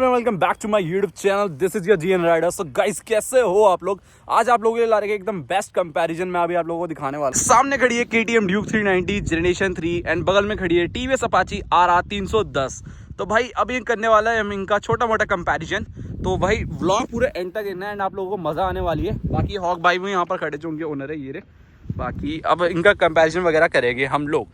Welcome back to my YouTube channel. This is your GN rider. So guys, कैसे हो आप लोग? आज आप लोगों के लिए ला रहे हैं एकदम बेस्ट कंपैरिजन में अभी आप लोगों को दिखाने वाला। सामने खड़ी है KTM ड्यूक 390 जनरेशन 3 एंड बगल में खड़ी है TVS अपाची RR 310। तो भाई अभी करने वाला है हम इनका छोटा मोटा कंपैरिजन। तो भाई व्लॉग पूरे एंड तक करना है एंड आप लोगों को मजा आने वाली है। बाकी हॉक भाई भी यहाँ पर खड़े जो उनके ओनर है ये रे। बाकी अब इनका कंपैरिजन वगैरह करेंगे हम लोग।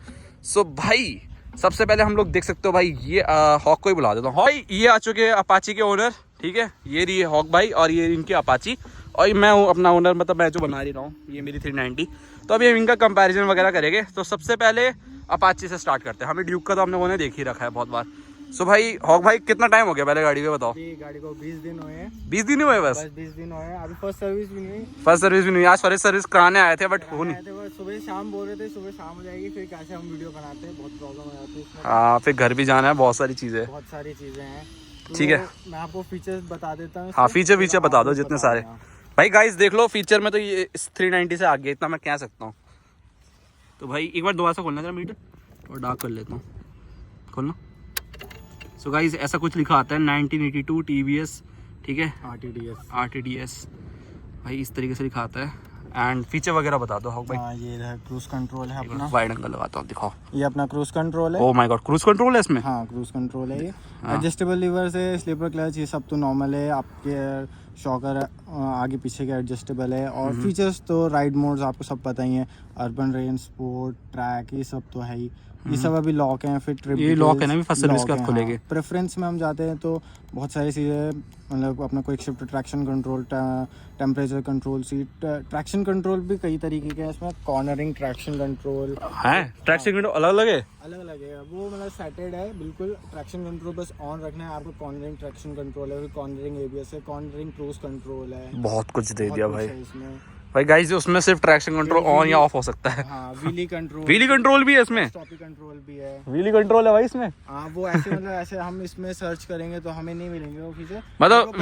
सो भाई सबसे पहले हम लोग देख सकते हो भाई ये हॉक को ही बुला देता हूँ। भाई ये आ चुके हैं अपाची के ओनर, ठीक है। ये रही है हॉक भाई और ये इनकी अपाची और मैं हूँ अपना ओनर, मतलब मैं जो बना रही रहा हूँ ये मेरी 390। तो अभी हम इनका कंपैरिजन वगैरह करेंगे। तो सबसे पहले अपाची से स्टार्ट करते हैं। हमें ड्यूक का तो हमने उन्हें देख ही रखा है बहुत बार। सो भाई हॉक भाई कितना टाइम हो गया पहले गाड़ी को बताओ? गाड़ी को 20 दिन हुए हैं। 20 दिन हुए बस 20 दिन हुए हैं। अभी फर्स्ट सर्विस भी नहीं हुई। फर्स्ट सर्विस भी नहीं हुई। आज फर्स्ट सर्विस कराने आए थे बट हो नहीं। सुबह शाम बोल रहे थे सुबह शाम हो जाएगी, फिर कैसे हम वीडियो बनाते हैं, बहुत प्रॉब्लम हो जाती है। हाँ फिर घर भी जाना है, बहुत सारी चीजें हैं। ठीक है मैं आपको फीचर्स बता देता हूँ। हाँ फीचर बता दो जितने सारे। भाई गाइस देख लो फीचर में तो ये इस 390 से आगे इतना मैं कह सकता हूँ। तो भाई एक बार दोबारा से खोलना जरा मीटर और डार्क कर लेता हूँ, खोलना। सो गाइस ऐसा कुछ लिखा आता है 1982 TVS, ठीक है, RTDS भाई इस तरीके से लिखा आता है। एंड फीचर वगैरह बता दो हॉक भाई। ये क्रूज कंट्रोल है अपना। वाइड एंगल लगाता हूँ, दिखाओ। ये अपना क्रूज कंट्रोल है। Oh my God, cruise control है इसमें? हाँ क्रूज कंट्रोल है ये। एडजस्टेबल लीवर्स है, स्लीपर क्लच, ये सब तो नॉर्मल है। आपके शॉकर आगे पीछे के एडजस्टेबल है। और फीचर्स तो राइड मोड्स आपको सब पता ही है, अर्बन रेंज, स्पोर्ट, ट्रैक, ये सब तो है ही। ये सब अभी लॉक हैं। फिर ट्रिप ये लॉक है ना, फर्स्ट सर्विस के बाद खुलेंगे। प्रेफरेंस में हम जाते हैं तो बहुत सारी चीज़ें, मतलब अपना quick shift, traction control, temperature control, seat traction control भी कई तरीके के हैं इसमें। कॉर्नरिंग ट्रैक्शन कंट्रोल है। ट्रैक्शन कंट्रोल अलग अलग है? अलग अलग है वो, मतलब सेटेड है बिल्कुल। ट्रैक्शन कंट्रोल बस ऑन रखना है आपको। कॉर्नरिंग ट्रैक्शन कंट्रोल है, फिर कॉर्नरिंग ABS है, कॉर्नरिंग क्रूज कंट्रोल है। बहुत कुछ दे दिया भाई इसमें। भाई गाइस उसमें सिर्फ ट्रैक्शन कंट्रोल ऑन या ऑफ हो सकता है। हाँ, व्हीली कंट्रोल भी है इसमें। स्टॉपी कंट्रोल भी है। व्हीली कंट्रोल है भाई इसमें? हाँ वो ऐसे, मतलब ऐसे हम इसमें सर्च करेंगे तो हमें नहीं मिलेंगे वो फीचर। मतलब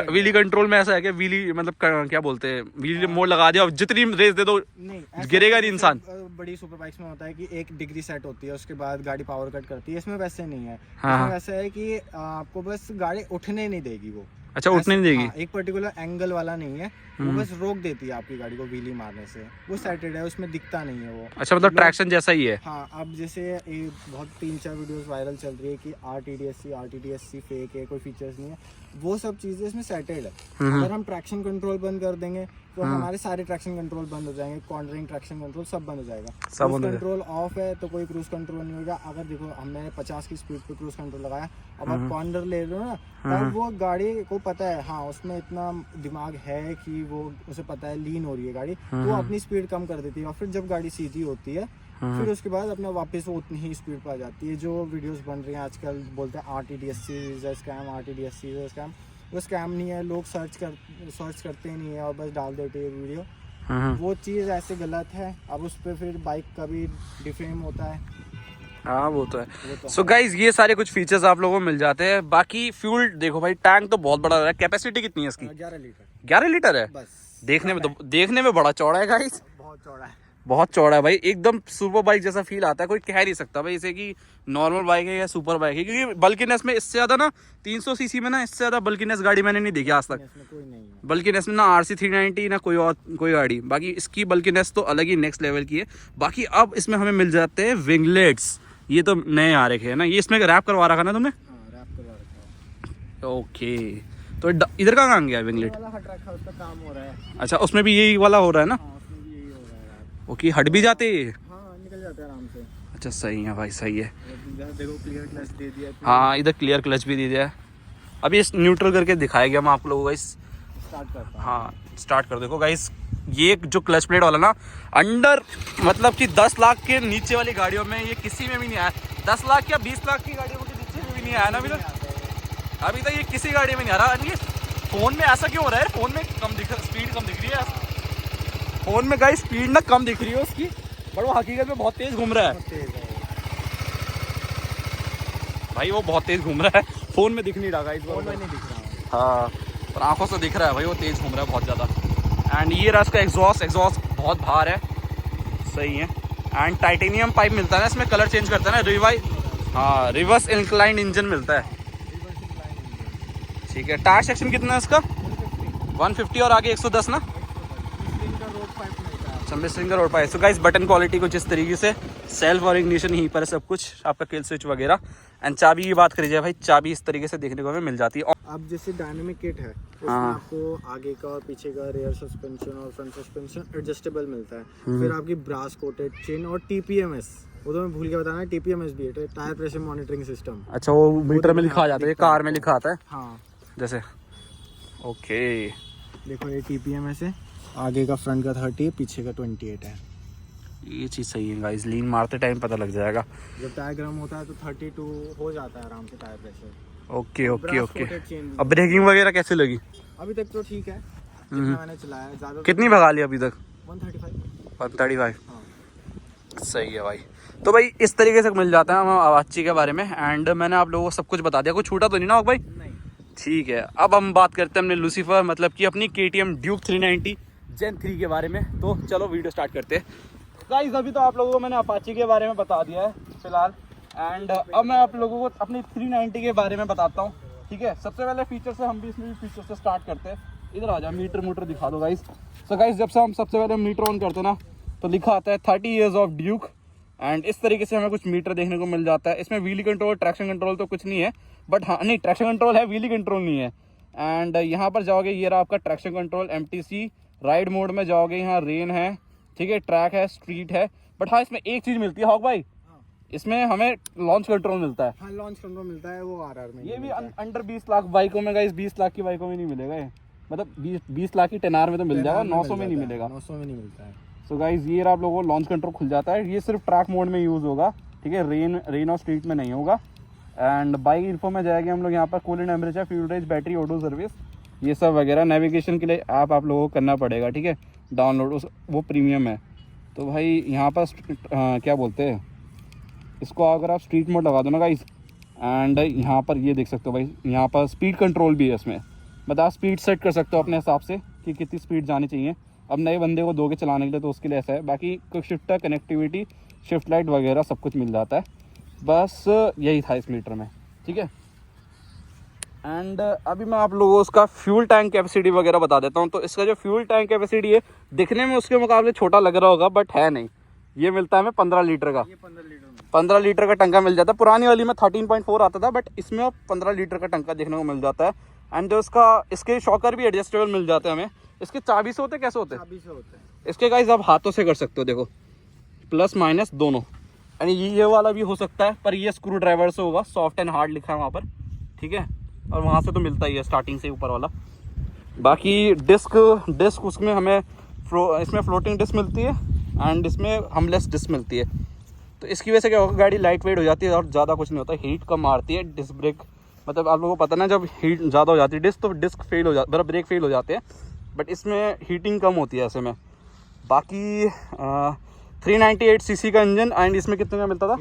व्हीली कंट्रोल में ऐसा है कि व्हीली मतलब क्या बोलते हैं, व्हीली मोड लगा दिया, जितनी रेस दे दो नहीं गिरेगा नहीं इंसान। बड़ी सुपर बाइक्स में होता है कि 1 डिग्री सेट होती है, उसके बाद गाड़ी पावर कट करती है। इसमें वैसे नहीं है। इसमें वैसे है कि आपको बस गाड़ी उठने नहीं देगी वो। अच्छा उठने नहीं देगी? एक पर्टिकुलर एंगल वाला नहीं है वो, बस रोक देती है आपकी गाड़ी को व्हीली मारने से। वो सेटेड है, उसमें दिखता नहीं है वो। अच्छा मतलब ट्रैक्शन जैसा ही है। हाँ अब जैसे बहुत 3-4 वीडियोस वायरल चल रही है कि RTDSC फेक है, कोई फीचर्स नहीं है, वो सब चीजें इसमें सेटेड है। अगर हम ट्रैक्शन कंट्रोल बंद कर देंगे तो हमारे सारे ट्रैक्शन कंट्रोल बंद हो जाएंगे। कॉर्नरिंग ट्रैक्शन कंट्रोल सब बंद हो जाएगा। क्रूज कंट्रोल ऑफ है तो कोई क्रूज कंट्रोल नहीं होगा। अगर देखो हमने 50 की स्पीड पे क्रूज कंट्रोल लगाया, अब आप कॉर्नर ले रहे हो ना, तब वो गाड़ी को पता है, हाँ उसमें इतना दिमाग है कि वो उसे पता है लीन हो रही है गाड़ी, तो वो अपनी स्पीड कम कर देती है। और फिर जब गाड़ी सीधी होती है फिर उसके बाद अपना वापस वो उतनी ही स्पीड पर आ जाती है। जो वीडियोस बन रही हैं आजकल, बोलते हैं RTDSC इज अ स्कैम, वो स्कैम नहीं है। लोग सर्च करते ही नहीं है और बस डाल देते हैं वीडियो। वो चीज़ ऐसे गलत है। अब उस पर फिर बाइक का भी डिफेम होता है। हाँ वो तो है। सो गाइस ये सारे कुछ फीचर्स आप लोगों को मिल जाते हैं। बाकी फ्यूल देखो भाई, टैंक तो बहुत बड़ा है। कैपेसिटी कितनी है इसकी? 11 लीटर है बस। देखने में बड़ा चौड़ा है गाइस, बहुत चौड़ा है भाई। एकदम सुपर बाइक जैसा फील आता है। कोई कह नहीं सकता भाई इसे कि नॉर्मल बाइक है या सुपर बाइक है, क्योंकि बल्किनेस में इससे ज्यादा ना 300 सीसी में ना इससे ज्यादा बल्किनेस गाड़ी मैंने नहीं देखी आज तक। बल्किनेस में ना RC 390 ना कोई गाड़ी। बाकी इसकी बल्किनेस तो अलग ही नेक्स्ट लेवल की है। बाकी अब इसमें हमें मिल जाते हैं विंगलेट्स। ये तो नए आ रखे हैं ना, ये इसमें रैप करवा रखा ना तुमने? ओके तो इधर का कहाँ गया विंगलेट? अच्छा उसमें भी यही वाला हो रहा है ना? ओके हट भी जाते हैं? हाँ निकल जाते हैं आराम से। अच्छा सही है भाई, सही है। देखो क्लियर क्लच दे दिया। हाँ इधर क्लियर क्लच भी दे दिया है। अभी इस न्यूट्रल करके दिखाएगा मैं आप लोगों को। इस स्टार्ट करता हूं। हाँ स्टार्ट कर देखो गाइस। ये जो क्लच प्लेट वाला ना अंडर मतलब कि 10 लाख के नीचे वाली गाड़ियों में ये किसी में भी नहीं आया। 10 लाख या 20 लाख की गाड़ियों के नीचे में भी नहीं आया ना अभी तक ये किसी गाड़ी में नहीं आ रहा। ये फोन में ऐसा क्यों हो रहा है? फोन में स्पीड कम दिख रही है। फोन में गाइस स्पीड ना कम दिख रही है उसकी, पर वो हकीकत में बहुत तेज घूम रहा है भाई। वो बहुत तेज घूम रहा है, फोन में दिख नहीं रहा गाइस। फोन में नहीं दिख रहा। हाँ पर आंखों से दिख रहा है भाई, वो तेज घूम रहा है बहुत ज़्यादा। एंड ये रहा इसका एग्जॉस्ट बहुत भार है, सही है। एंड टाइटेनियम पाइप मिलता है ना इसमें, कलर चेंज करता है ना रिवर्स इंक्लाइंड इंजन मिलता है। ठीक है। टायर सेक्शन कितना है इसका? 150 और आगे 110 ना? मिस्लिंग का road pipe. So guys button quality कुछ इस तरीके से, सेल्फ और इग्निशन यहीं पर है सब कुछ, आपका किल स्विच वगैरह। एंड चाबी की बात करी जाए भाई, चाबी इस तरीके से देखने को हमें मिल जाती है। अब जैसे डायनामिक किट है उसमें हाँ। आपको आगे का और पीछे का रियर सस्पेंशन और फ्रंट सस्पेंशन एडजस्टेबल मिलता है। फिर आपकी ब्रास कोटेड चेन और TPMS, वो तो मैं भूल के बताना, TPMS भी है, टायर प्रेशर मॉनिटरिंग सिस्टम। अच्छा, वो मीटर में लिखा जाता है, कार में लिखा आता है हाँ जैसे। ओके, देखो ये TPMS है, आगे का फ्रंट का 30 है, पीछे का 28 है। ये चीज़ सही है गाइस, लीन मारते टाइम पता लग जाएगा। जब टायर गर्म होता है तो 32 हो जाता है आराम से tyre pressure. Okay okay brass okay. Coated chain भी अब ब्रेकिंग वगैरह कैसे लगी? अभी तक तो ठीक है, जितना मैंने चलाया है। ज़्यादा कितनी भगा ली अभी तक? 135। 135। हाँ। सही है भाई। तो भाई इस तरीके से मिल जाता है हमें अपाची के बारे में। एंड मैंने आप लोगों को सब कुछ बता दिया, कुछ छूटा तो नहीं ना भाई? नहीं। ठीक है, अब हम बात करते हैं अपने लूसीफर मतलब कि अपनी KTM ड्यूक 390 Gen 3 के बारे में। तो चलो वीडियो स्टार्ट करते हैं। गाइस अभी तो आप लोगों को मैंने अपाची के बारे में बता दिया है फिलहाल। एंड अब मैं आप लोगों को अपनी 390 के बारे में बताता हूँ। ठीक है, सबसे पहले फीचर से, हम भी इसमें भी फीचर से स्टार्ट करते हैं। इधर आ जाओ, मीटर दिखा दो गाइस। सो गाइस जब से हम सबसे पहले मीटर ऑन करते हैं ना, तो लिखा आता है 30 years ऑफ ड्यूक। एंड इस तरीके से हमें कुछ मीटर देखने को मिल जाता है। इसमें व्हीली कंट्रोल, ट्रैक्शन कंट्रोल तो कुछ नहीं है, बट हाँ नहीं, ट्रैक्शन कंट्रोल है, व्हीली कंट्रोल नहीं है। एंड यहाँ पर जाओगे, ये रहा आपका traction control, MTC। Ride mode में जाओगे, यहाँ रेन है, ठीक है, ट्रैक है, स्ट्रीट है। बट हाँ इसमें एक चीज़ मिलती है हॉक भाई, इसमें हमें लॉन्च कंट्रोल मिलता है। हाँ लॉन्च कंट्रोल मिलता है, वो RR में ये भी अंडर 20 लाख बाइकों में गाइस, 20 लाख की बाइकों में नहीं मिलेगा ये, मतलब 20 लाख की 10R में तो मिल जाएगा, 900 में नहीं मिलेगा। 900 में नहीं मिलता है। सो गाइस ये आप लोगों को लॉन्च कंट्रोल खुल जाता है। ये सिर्फ ट्रैक मोड में यूज़ होगा, ठीक है, रेन और स्ट्रीट में नहीं होगा। एंड बाइक इन्फो में जाएंगे हम लोग, यहाँ पर cooling temperature, fuel range, battery, auto service, ये सब वगैरह। नेविगेशन के लिए ऐप आप लोगों को करना पड़ेगा, ठीक है, डाउनलोड, उस वो प्रीमियम है। तो भाई यहाँ पर क्या बोलते हैं इसको, अगर आप स्ट्रीट मोड लगा दो ना गाइस, एंड यहाँ पर ये देख सकते हो भाई, यहाँ पर स्पीड कंट्रोल भी है इसमें, मतलब आप स्पीड सेट कर सकते हो अपने हिसाब से कि कितनी स्पीड जानी चाहिए। अब नए बंदे को दोगे चलाने के लिए तो उसके लिए ऐसा है। बाकी quick shifter, connectivity, shift light वगैरह सब कुछ मिल जाता है। बस यही था इस मीटर में, ठीक है। एंड अभी मैं आप लोगों को उसका फ्यूल टैंक कैपेसिटी वगैरह बता देता हूँ। तो इसका जो फ्यूल टैंक कैपेसिटी है, दिखने में उसके मुकाबले छोटा लग रहा होगा, बट है नहीं। ये मिलता है हमें 15 लीटर का। ये 15 लीटर में 15 लीटर का टंका मिल जाता है। पुरानी वाली में 13.4 आता था, बट इसमें अब 15 लीटर का टंका देखने को मिल जाता है। एंड जो इसके शॉकर भी एडजस्टेबल मिल जाते हैं हमें। इसके चाबी से होते कैसे होते हैं? चाबी से होता है। इसके गाइस आप हाथों से कर सकते हो, देखो, प्लस माइनस दोनों। यानी ये वाला भी हो सकता है, पर ये स्क्रू ड्राइवर से होगा, सॉफ्ट एंड हार्ड लिखा है वहाँ पर, ठीक है। और वहाँ से तो मिलता ही है स्टार्टिंग से ऊपर वाला। बाकी डिस्क उसमें हमें इसमें फ्लोटिंग डिस्क मिलती है, एंड इसमें हमलेस डिस्क मिलती है। तो इसकी वजह से क्या होगा, गाड़ी लाइट वेट हो जाती है और ज़्यादा कुछ नहीं होता, हीट कम मारती है। डिस्क ब्रेक, मतलब आप लोगों को पता ना, जब हीट ज़्यादा हो जाती है डिस्क, तो डिस्क फेल हो जाती, मतलब ब्रेक फेल हो जाते हैं, बट इसमें हीटिंग कम होती है ऐसे में। बाकी 398 सीसी का इंजन, एंड इसमें कितने का मिलता था?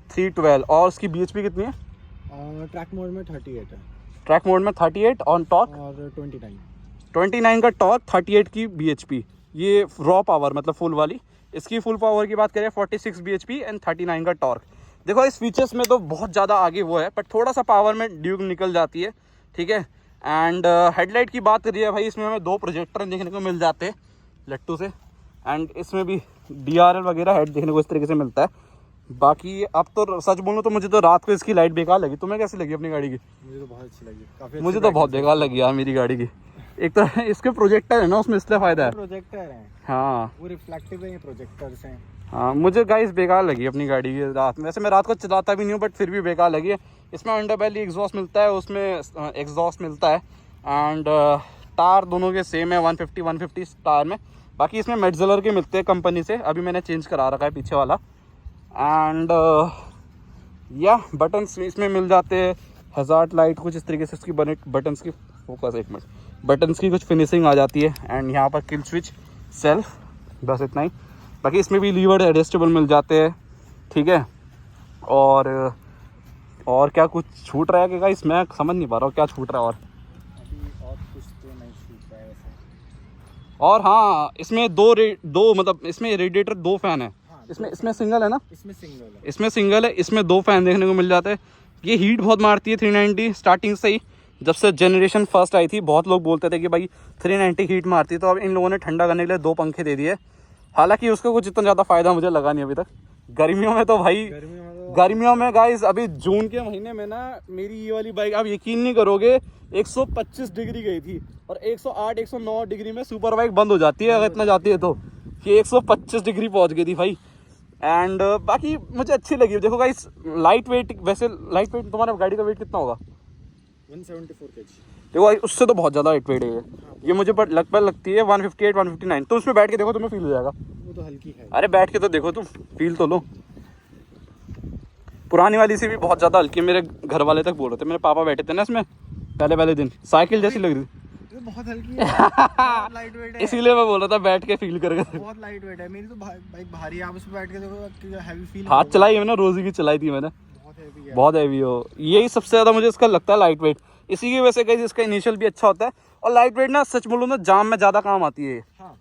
312। और इसकी BHP कितनी है? ट्रैक मोड में 38 है, ट्रैक मोड में 38, ऑन टॉर्क और 29 का टॉर्क, 38 की BHP। ये रॉ पावर मतलब फुल वाली। इसकी फुल पावर की बात करें 46 BHP एंड 39 का टॉर्क। देखो इस फीचर्स में तो बहुत ज़्यादा आगे वो है, बट थोड़ा सा पावर में ड्यूक निकल जाती है, ठीक है। एंड हेडलाइट की बात करिए भाई, इसमें हमें 2 प्रोजेक्टर देखने को मिल जाते हैं लट्टू से। एंड इसमें भी DRL वगैरह हेड देखने को इस तरीके से मिलता है। बाकी अब तो सच बोलूँ तो मुझे तो रात को इसकी लाइट बेकार लगी। तुम्हें कैसी लगी अपनी गाड़ी की? मुझे तो बहुत अच्छी लगी, काफी मुझे तो बहुत बेकार लगी यार मेरी गाड़ी की। एक तो इसके प्रोजेक्टर है ना उसमें, इसलिए फ़ायदा है। प्रोजेक्टर है, हाँ वो रिफ्लेक्टिव है, ये प्रोजेक्टर्स हैं। हाँ, मुझे गाइस बेकार लगी अपनी गाड़ी की रात में। वैसे मैं रात को चलाता भी नहीं हूँ, बट फिर भी बेकार लगी है। इसमें अंडरबेली एग्जॉस्ट मिलता है, उसमें एग्जॉस्ट मिलता है। एंड टायर दोनों के सेम है, 150 टायर में। बाकी इसमें मेटजलर के मिलते हैं कंपनी से, अभी मैंने चेंज करा रखा है पीछे वाला। एंड या बटन्स इसमें मिल जाते हैं, हज़ार्ड लाइट कुछ इस तरीके से इसकी बटन्स की, फोकस एक मिनट, बटन्स की कुछ फिनिशिंग आ जाती है। एंड यहाँ पर किल स्विच, सेल्फ, बस इतना ही। बाकी इसमें भी लीवर एडजस्टेबल मिल जाते हैं, ठीक है। और क्या कुछ छूट रहा है कि गाइस, मैं समझ नहीं पा रहा हूँ क्या छूट रहा है। अभी और कुछ तो नहीं छूट रहा है वैसे। और हाँ, इसमें दो मतलब इसमें रेडिएटर 2 फैन है। हाँ, इसमें सिंगल है ना? इसमें सिंगल है। इसमें सिंगल है, इसमें 2 फैन देखने को मिल जाते हैं। ये हीट बहुत मारती है 390 स्टार्टिंग से ही, जब से जनरेशन फर्स्ट आई थी बहुत लोग बोलते थे कि भाई 390 हीट मारती, तो अब इन लोगों ने ठंडा करने के लिए 2 पंखे दे दिए। हालांकि उसका कुछ इतना ज़्यादा फ़ायदा मुझे लगा नहीं अभी तक। गर्मियों में तो भाई गर्मियों में गाइस अभी जून के महीने में ना मेरी ये वाली बाइक, आप यकीन नहीं करोगे, 125 डिग्री गई थी और 108 109 डिग्री में सुपर बाइक बंद हो जाती है अगर इतना जाती है तो। कि 125 डिग्री पहुंच गई थी भाई। एंड बाकी मुझे अच्छी लगी। देखो गाइस लाइट वेट, वैसे लाइट वेट तुम्हारा गाड़ी का वेट कितना होगा? 174 kg। देखो भाई उससे तो बहुत ज़्यादा लाइट वेट है ये मुझे लगती है 158 159। तो उसमें बैठ के देखो तुम्हें फील हो जाएगा। वो तो हल्की है। अरे बैठ के तो देखो तुम, फील तो लो। पुरानी वाली से भी बहुत ज़्यादा हल्की। मेरे घर वाले तक बोल रहे थे, मेरे पापा बैठे थे ना इसमें पहले दिन, साइकिल जैसी लग रही थी। बहुत हल्की है, बहुत लाइट वेट है। इसीलिए मैं बोल रहा था बैठ के फील करके। बहुत लाइट वेट है। मेरी तो बाइक भारी है, आप उस पे बैठ के देखो हैवी फील। हाथ चलाई है मैंने, रोजी की चलाई थी मैंने। बहुत हैवी है, बहुत हैवी हो। यही सबसे ज़्यादा मुझे इसका लगता है लाइट वेट। इसी की वजह से कहीं इसका इनिशियल भी अच्छा होता है। और लाइट वेट ना सच बोलूँ ना जाम में ज़्यादा काम आती है। हाँ।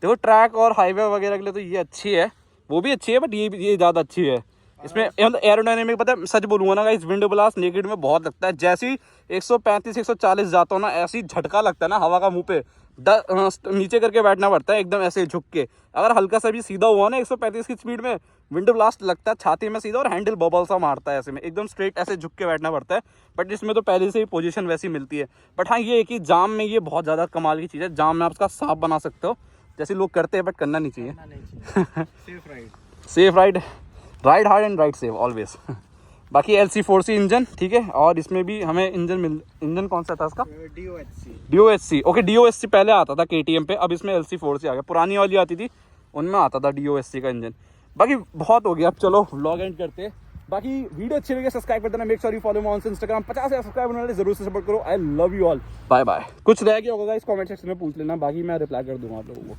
देखो ट्रैक और हाईवे वगैरह के लिए तो ये अच्छी है, वो भी अच्छी है, बट ये ज़्यादा अच्छी है। इसमें एरोडायनेमिक पता है, सच बोलूँगा ना गाइस, विंडो ब्लास्ट नेकेड में बहुत लगता है। जैसे ही 135 140 जाता हो ना, ऐसी झटका लगता है ना हवा का मुंह पे, नीचे करके बैठना पड़ता है एकदम ऐसे झुक के। अगर हल्का सा भी सीधा हुआ ना 135 की स्पीड में, विंडो ब्लास्ट लगता है छाती में सीधा, और हैंडल बबल सा मारता है ऐसे में, एकदम स्ट्रेट ऐसे झुक के बैठना पड़ता है। बट इसमें तो पहले से ही पोजीशन वैसी मिलती है। बट हाँ ये है कि जाम में ये बहुत ज़्यादा कमाल की चीज़ है। जाम में आप उसका साफ बना सकते हो जैसे लोग करते हैं, बट करना नहीं चाहिए। Safe ride, safe ride hard and ride safe always. बाकी LC4C इंजन ठीक है। और इसमें भी हमें इंजन कौन सा था इसका? DOHC। ओके DOHC पहले आता था KTM पे, अब इसमें LC4C आ गया। पुरानी वाली आती थी उनमें आता था DOHC का इंजन। बाकी बहुत हो गया, अब चलो व्लॉग एंड करते हैं। बाकी वीडियो अच्छी लगे सब्सक्राइब कर देना, make sure you follow me on Instagram. 50 subscribe होने वाले जरूर से सपोर्ट करो। I love you all, bye bye. कुछ रह गया होगा इस कमेंट सेक्शन में पूछ लेना, बाकी मैं रिप्लाई कर दूंगा आप लोगों को।